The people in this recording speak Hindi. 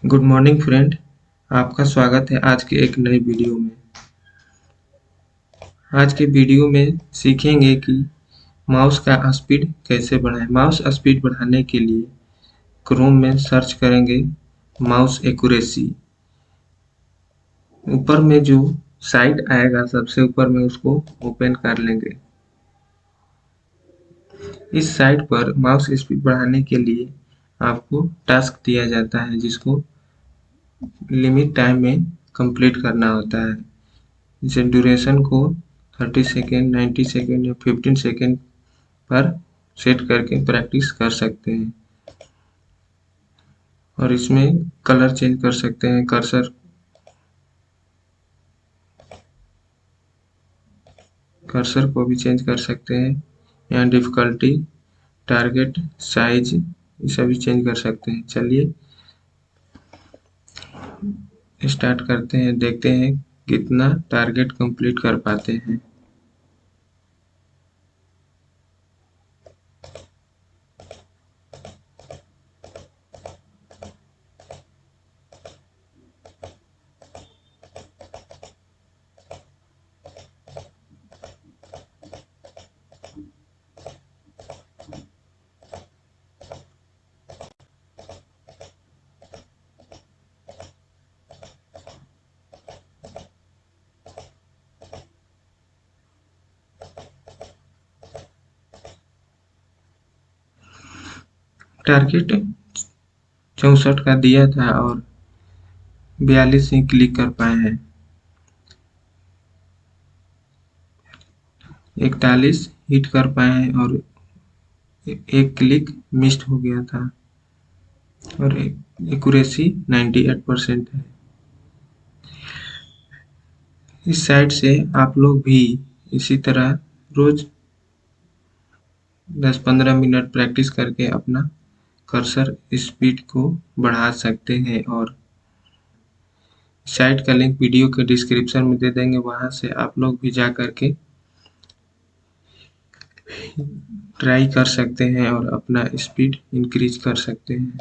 Good morning friend. आपका स्वागत है आज के एक नई वीडियो में। आज के वीडियो में सीखेंगे कि माउस का स्पीड कैसे बढ़ाएं। माउस स्पीड बढ़ाने के लिए क्रोम में सर्च करेंगे माउस एक्यूरेसी। ऊपर में जो साइट आएगा सबसे ऊपर में उसको ओपन कर लेंगे। इस साइट पर माउस स्पीड बढ़ाने के लिए आपको टास्क दिया जाता है जिसको लिमिट टाइम में कंप्लीट करना होता है। जैसे ड्यूरेशन को 30 सेकेंड, 90 सेकेंड या 15 सेकेंड पर सेट करके प्रैक्टिस कर सकते हैं। और इसमें कलर चेंज कर सकते हैं, कर्सर को भी चेंज कर सकते हैं। यहाँ डिफ़िकल्टी, टारगेट, साइज ये सभी चेंज कर सकते हैं। चलिए स्टार्ट करते हैं, देखते हैं कितना टारगेट कंप्लीट कर पाते हैं। टारगेट 64 का दिया था और 42 ही क्लिक कर पाए हैं। 41 हिट कर पाए हैं और एक क्लिक मिस्ड हो गया था और एक्यूरेसी 98% है। इस साइट से आप लोग भी इसी तरह रोज 10-15 मिनट प्रैक्टिस करके अपना कर्सर स्पीड को बढ़ा सकते हैं। और साइट का लिंक वीडियो के डिस्क्रिप्शन में दे देंगे, वहां से आप लोग भी जा करके ट्राई कर सकते हैं और अपना स्पीड इंक्रीज कर सकते हैं।